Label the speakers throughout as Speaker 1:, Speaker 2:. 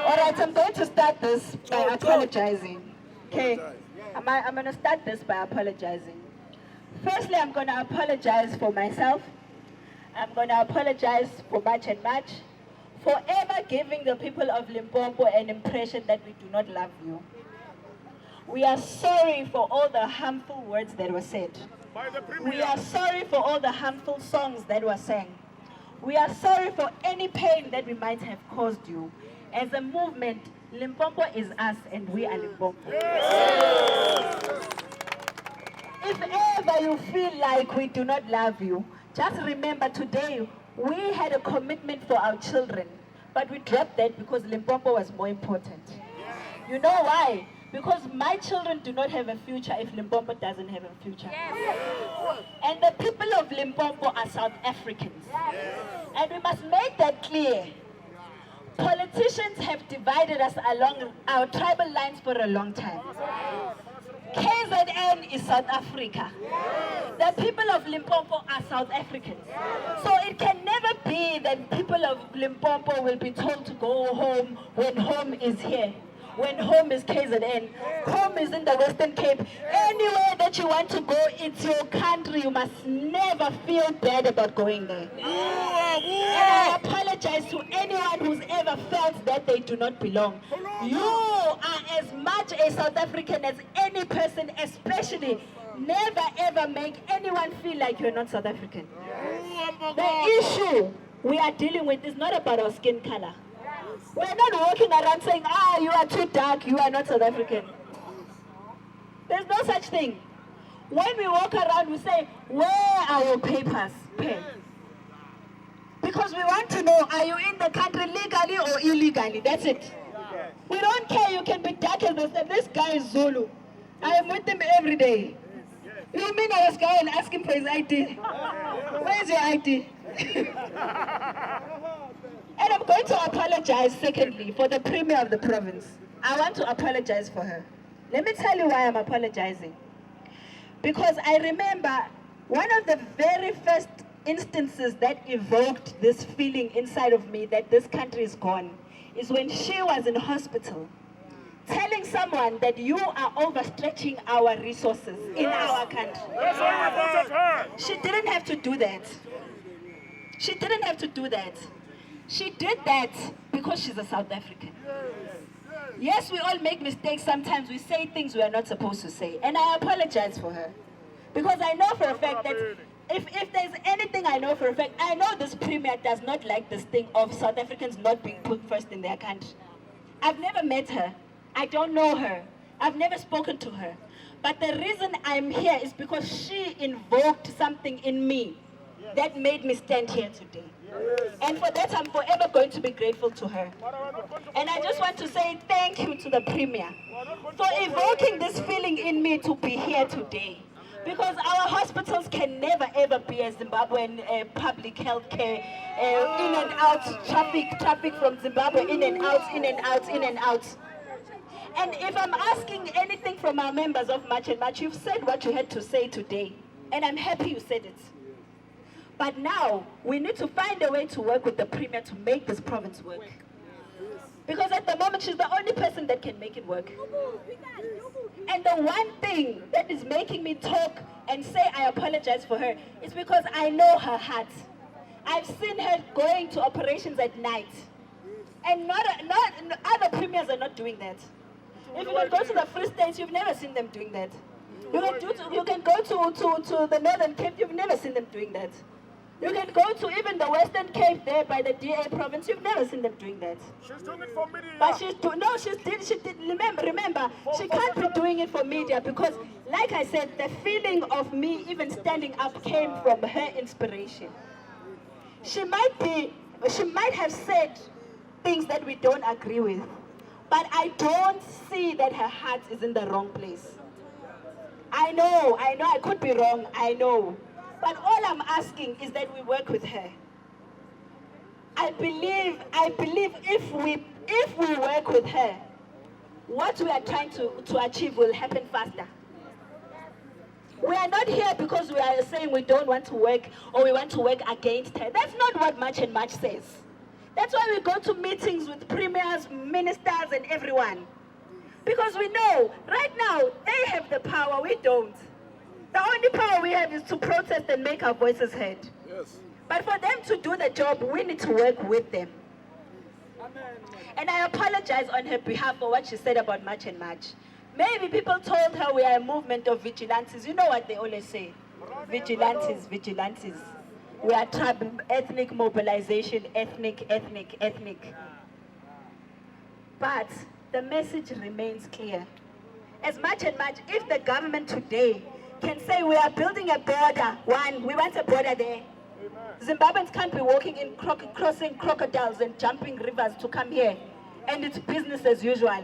Speaker 1: Alright, I'm going to start this by apologizing. Okay, I'm going to start this by apologizing. Firstly, I'm going to apologize for myself. I'm going to apologize for much and much, for ever giving the people of Limpopo an impression that we do not love you. We are sorry for all the harmful words that were said. We are sorry for all the harmful songs that were sang. We are sorry for any pain that we might have caused you. As a movement, Limpopo is us and we are Limpopo. If ever you feel like we do not love you, just remember today we had a commitment for our children, but we dropped that because Limpopo was more important. You know why? Because my children do not have a future if Limpopo doesn't have a future. And the people of Limpopo are South Africans. And we must make that clear. Politicians have divided us along our tribal lines for a long time. KZN is South Africa. The people of Limpopo are South Africans. So it can never be that people of Limpopo will be told to go home when home is here. When home is KZN, home is in the Western Cape. Anywhere that you want to go, it's your country. You must never feel bad about going there. And I apologize to anyone who's ever felt that they do not belong. You are as much a South African as any person, especially never ever make anyone feel like you're not South African. The issue we are dealing with is not about our skin color. We're not walking around saying, you are too dark, you are not South African. There's no such thing. When we walk around, we say, where are your papers? Pen. Because we want to know, are you in the country legally or illegally? That's it. We don't care, you can be dark as this guy is Zulu. I am with him every day. You mean I was going and ask him for his ID? Where's your ID? And I'm going to apologize, secondly, for the Premier of the province. I want to apologize for her. Let me tell you why I'm apologizing. Because I remember one of the very first instances that evoked this feeling inside of me that this country is gone is when she was in hospital, telling someone that you are overstretching our resources in our country. She didn't have to do that. She didn't have to do that. She did that because she's a South African. Yes, we all make mistakes sometimes. We say things we are not supposed to say. And I apologize for her. Because I know for a fact that if there's anything I know for a fact, I know this Premier does not like this thing of South Africans not being put first in their country. I've never met her. I don't know her. I've never spoken to her. But the reason I'm here is because she invoked something in me that made me stand here today. And for that, I'm forever going to be grateful to her. And I just want to say thank you to the Premier for evoking this feeling in me to be here today. Because our hospitals can never ever be a Zimbabwean public health care, in and out, traffic from Zimbabwe, in and out, in and out, in and out. And if I'm asking anything from our members of March and March, you've said what you had to say today. And I'm happy you said it. But now, we need to find a way to work with the Premier to make this province work. Because at the moment, she's the only person that can make it work. And the one thing that is making me talk and say I apologize for her is because I know her heart. I've seen her going to operations at night. And other premiers are not doing that. If you can go to the Free State, you've never seen them doing that. You can go to the Northern Cape, you've never seen them doing that. You can go to even the Western Cape there by the DA province. You've never seen them doing that.
Speaker 2: She's doing it for media.
Speaker 1: But she did. Remember, she can't be doing it for media because, like I said, the feeling of me even standing up came from her inspiration. She might have said things that we don't agree with, but I don't see that her heart is in the wrong place. I know, I could be wrong, I know. But all I'm asking is that we work with her. I believe if we work with her, what we are trying to achieve will happen faster. We are not here because we are saying we don't want to work or we want to work against her. That's not what March and March says. That's why we go to meetings with premiers, ministers, and everyone. Because we know, right now, they have the power, we don't. The only power we have is to protest and make our voices heard. Yes. But for them to do the job, we need to work with them. Amen. And I apologize on her behalf for what she said about March and March. Maybe people told her we are a movement of vigilantes. You know what they always say? Vigilantes, vigilantes. We are ethnic mobilization, ethnic. But the message remains clear. As much and much, if the government today can say we are building a border, one, we want a border there. Zimbabweans can't be walking in, crossing crocodiles and jumping rivers to come here, and it's business as usual.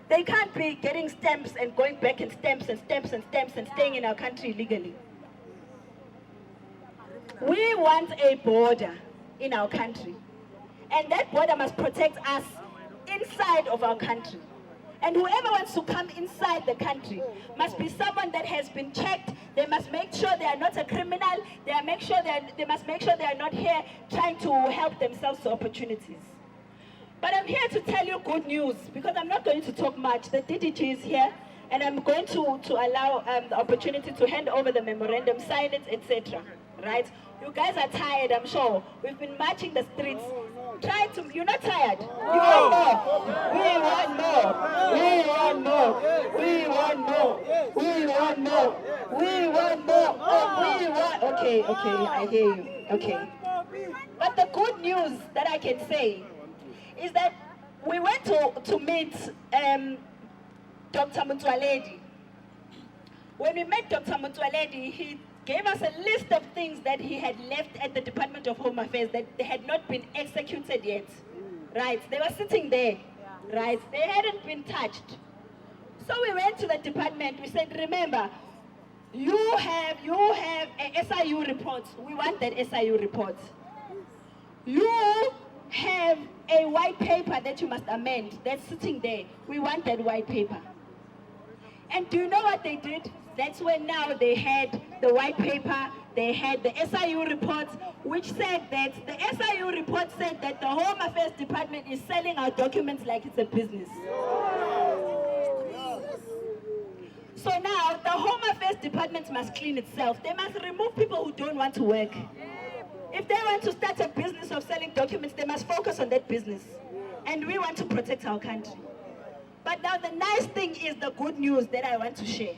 Speaker 1: They can't be getting stamps and going back and stamps and staying in our country illegally. We want a border in our country, and that border must protect us inside of our country. And whoever wants to come inside the country must be someone that has been checked. They must make sure they are not a criminal. They must make sure they are not here trying to help themselves to opportunities. But I'm here to tell you good news, because I'm not going to talk much. The DDG is here, and I'm going to allow the opportunity to hand over the memorandum, sign it, etc. Right? You guys are tired, I'm sure. We've been marching the streets. Try to, you're not tired. You want more. We want more. We want more. We want more. We want more. We want more. Oh, we want. Okay, I hear you. Okay. But the good news that I can say is that we went to meet Dr. Motsoaledi. When we met Dr. Motsoaledi, he gave us a list of things that he had left at the Department of Home Affairs that they had not been executed yet. Right? They were sitting there. Right? They hadn't been touched. So we went to the department. We said, remember, you have a SIU report. We want that SIU report. You have a white paper that you must amend. That's sitting there. We want that white paper. And do you know what they did? That's when now they had the white paper, they had the SIU report, which said that the SIU report said that the Home Affairs Department is selling our documents like it's a business. So now the Home Affairs Department must clean itself. They must remove people who don't want to work. If they want to start a business of selling documents, they must focus on that business. And we want to protect our country. But now the nice thing is the good news that I want to share.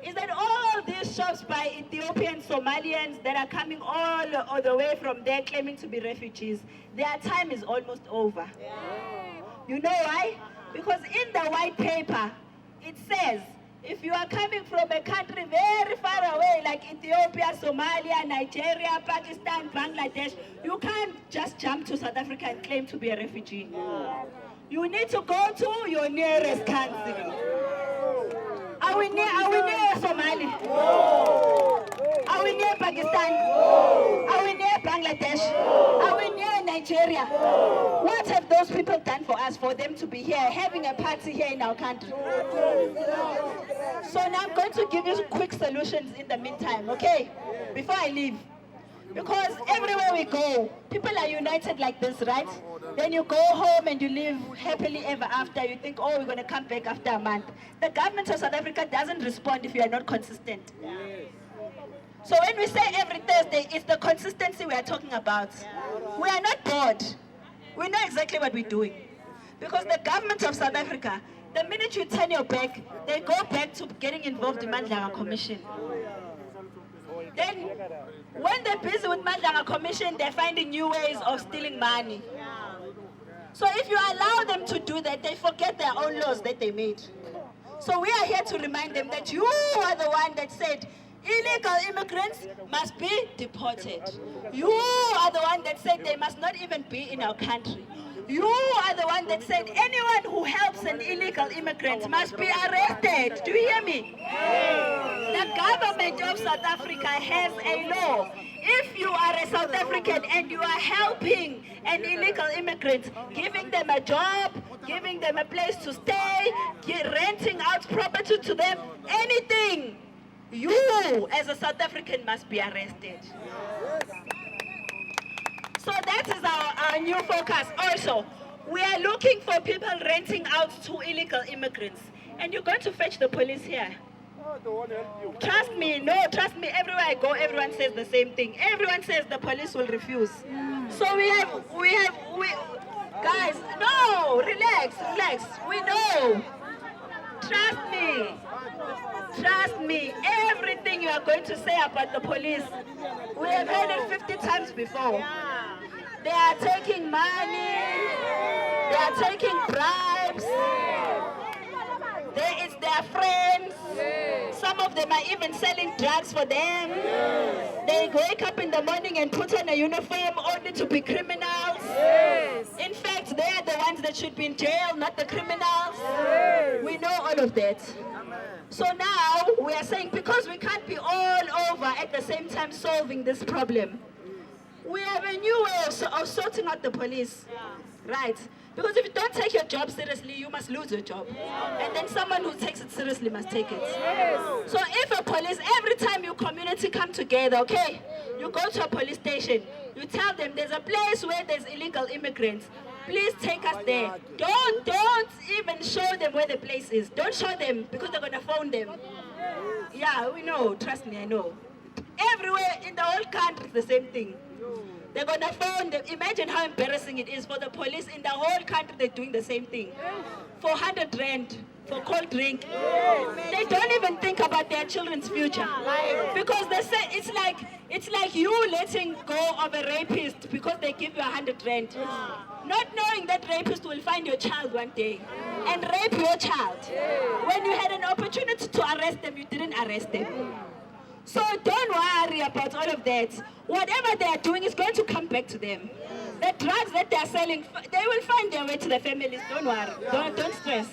Speaker 1: Is that all these shops by Ethiopian Somalians that are coming all the way from there claiming to be refugees, their time is almost over. You know why? Because in the white paper, it says, if you are coming from a country very far away, like Ethiopia, Somalia, Nigeria, Pakistan, Bangladesh, you can't just jump to South Africa and claim to be a refugee. You need to go to your nearest country. Are we near Somalia? No. Are we near Pakistan? No. Are we near Bangladesh? No. Are we near Nigeria? No. What have those people done for us, for them to be here, having a party here in our country? So now I'm going to give you quick solutions in the meantime, okay? Before I leave. Because everywhere we go, people are united like this, right? Then you go home and you live happily ever after. You think, oh, we're going to come back after a month. The government of South Africa doesn't respond if you are not consistent. So when we say every Thursday, it's the consistency we are talking about. We are not bored. We know exactly what we're doing. Because the government of South Africa, the minute you turn your back, they go back to getting involved in Mandlanga Commission. Then, when they're busy with Mandlanga Commission, they're finding new ways of stealing money. So if you allow them to do that, they forget their own laws that they made. So we are here to remind them that you are the one that said illegal immigrants must be deported. You are the one that said they must not even be in our country. You are the one that said anyone who helps an illegal immigrant must be arrested. Do you hear me? The government of South Africa has a law. If you are a South African and you are helping an illegal immigrant, giving them a job, giving them a place to stay, renting out property to them, anything, you as a South African must be arrested. So that is our new focus. Also, we are looking for people renting out to illegal immigrants. And you're going to fetch the police here. Trust me, trust me, everywhere I go, everyone says the same thing. Everyone says the police will refuse. So guys, no, relax. We know. Trust me, everything you are going to say about the police, we have heard it 50 times before. They are taking money, they are taking bribes, it's their friends, some of them are even selling drugs for them. They wake up in the morning and put on a uniform only to be criminals. In fact, they are the ones that should be in jail, not the criminals. We know all of that. So now we are saying, because we can't be all over at the same time solving this problem, we have a new way of sorting out the police, right? Because if you don't take your job seriously, you must lose your job. And then someone who takes it seriously must take it. So if a police, every time your community come together, okay, you go to a police station, you tell them there's a place where there's illegal immigrants. Please take us there. Don't even show them where the place is. Don't show them because they're going to phone them. Yeah, we know. Trust me, I know. Everywhere in the whole country, it's the same thing. They're going to phone them. Imagine how embarrassing it is for the police in the whole country. They're doing the same thing. 400 rand for cold drink. They don't even think about their children's future. Because they say it's like you letting go of a rapist because they give you 100 rand. Not knowing that rapist will find your child one day and rape your child. When you had an opportunity to arrest them, you didn't arrest them. So don't worry about all of that. Whatever they are doing is going to come back to them. The drugs that they are selling, they will find their way to their families. Don't worry. Don't stress.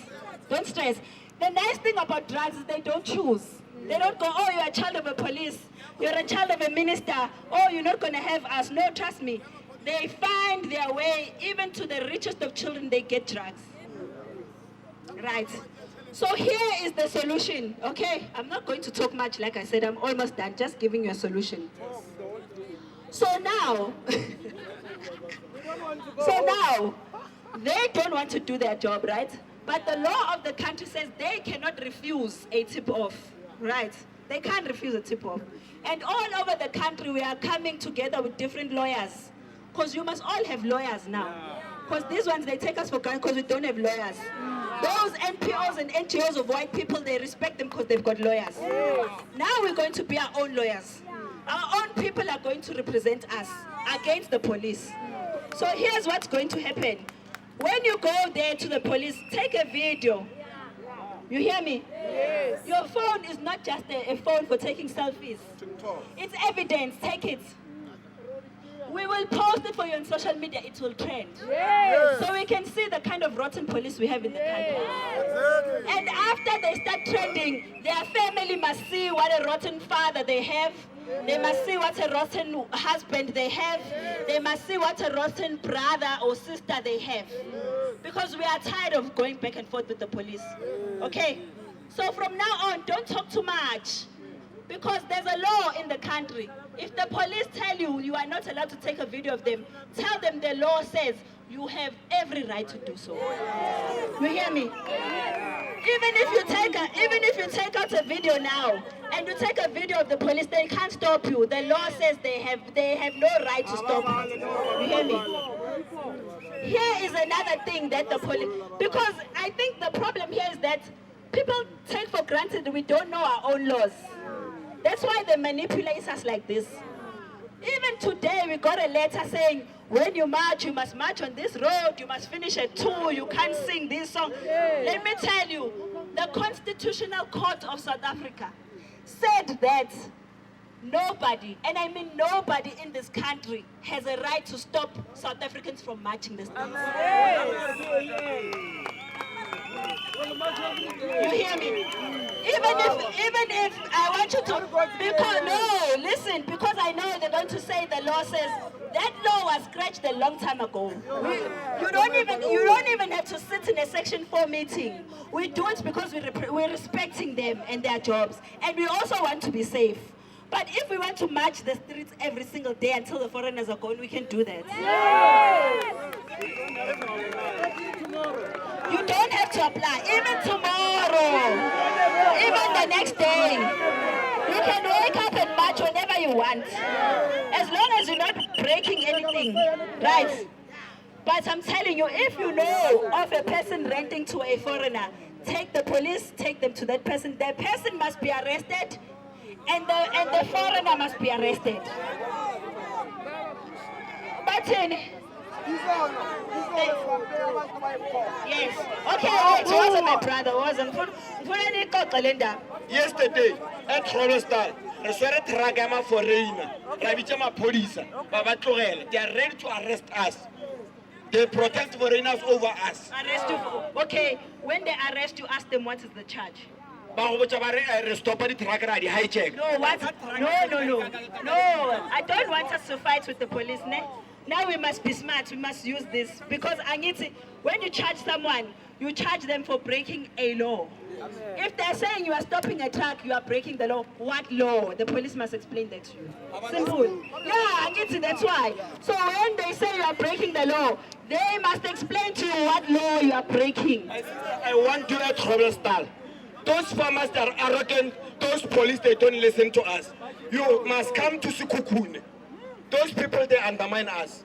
Speaker 1: Don't stress. The nice thing about drugs is they don't choose. They don't go, oh, you're a child of a police. You're a child of a minister. Oh, you're not going to have us. No, trust me. They find their way, even to the richest of children, they get drugs. Right. So here is the solution, okay? I'm not going to talk much, like I said, I'm almost done, just giving you a solution. So now, they don't want to do their job, right? But the law of the country says they cannot refuse a tip-off, right? They can't refuse a tip-off. And all over the country, we are coming together with different lawyers. Because you must all have lawyers now. Because these ones, they take us for granted because we don't have lawyers. Those NPOs and NGOs of white people, they respect them because they've got lawyers. Now we're going to be our own lawyers. Our own people are going to represent us against the police. So here's what's going to happen. When you go there to the police, take a video. You hear me? Yes. Your phone is not just a phone for taking selfies. It's evidence. Take it. We will post it for you on social media. It will trend. Yes. So we can see the kind of rotten police we have in the country. Yes. And after they start trending, their family must see what a rotten father they have. They must see what a rotten husband they have. They must see what a rotten brother or sister they have. Because we are tired of going back and forth with the police. Okay? So from now on, don't talk too much. Because there's a law in the country. If the police tell you you are not allowed to take a video of them, tell them the law says you have every right to do so. You hear me? Even if you take out a video now and you take a video of the police, they can't stop you. The law says they have no right to stop you. You hear me? Here is another thing that the police, because I think the problem here is that people take for granted that we don't know our own laws. That's why they manipulate us like this. Even today, we got a letter saying, when you march, you must march on this road, you must finish at 2, you can't sing this song. Let me tell you, the Constitutional Court of South Africa said that nobody, and I mean nobody in this country, has a right to stop South Africans from marching the streets. You hear me? Even even if I want you to, because no, listen, because I know they're going to say the law says that law was scratched a long time ago. You don't even have to sit in a Section 4 meeting. We do it because we're respecting them and their jobs, and we also want to be safe. But if we want to march the streets every single day until the foreigners are gone, we can do that. You don't have to apply. Even tomorrow, even the next day, you can wake up and march whenever you want, as long as you're not breaking anything, right? But I'm telling you, if you know of a person renting to a foreigner, take the police, take them to that person. The person must be arrested, and the foreigner must be arrested. But yes. Okay, wait, wasn't my brother, wasn't.
Speaker 2: Yesterday, at Holostal, I saw a tragama for Reina, Ravichama police, Babatlorel. They are ready to arrest us. They protest foreigners over us.
Speaker 1: Arrest you. Okay, when they arrest you, ask them what is the charge.
Speaker 2: No, what?
Speaker 1: No, I don't want us to fight with the police. Now we must be smart, we must use this. Because when you charge someone, you charge them for breaking a law. If they're saying you are stopping a truck, you are breaking the law. What law? The police must explain that to you. Simple. Yeah, that's why. So when they say you are breaking the law, they must explain to you what law you are breaking.
Speaker 2: I want to at Holostal. Those farmers that are arrogant, those police, they don't listen to us. You must come to Sukukune. Those people, they undermine us.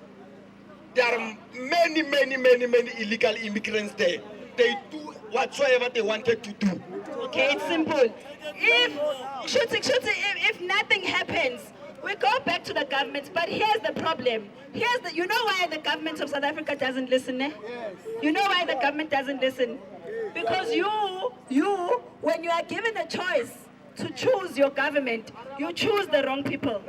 Speaker 2: There are many illegal immigrants there. They do whatsoever they wanted to do.
Speaker 1: Okay, it's simple. If nothing happens, we go back to the government. But here's the problem. You know why the government of South Africa doesn't listen, eh? You know why the government doesn't listen? Because when you are given a choice to choose your government, you choose the wrong people.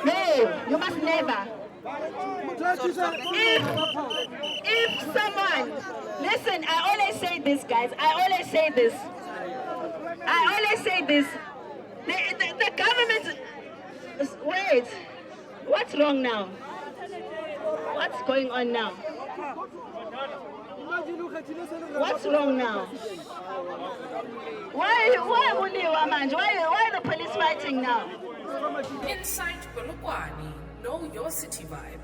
Speaker 1: No, you must never. If someone, listen, I always say this, guys. I always say this. The government. Wait, what's wrong now? What's going on now? What's wrong now? Why are the police fighting now?
Speaker 3: Inside Polokwane, know your city vibe.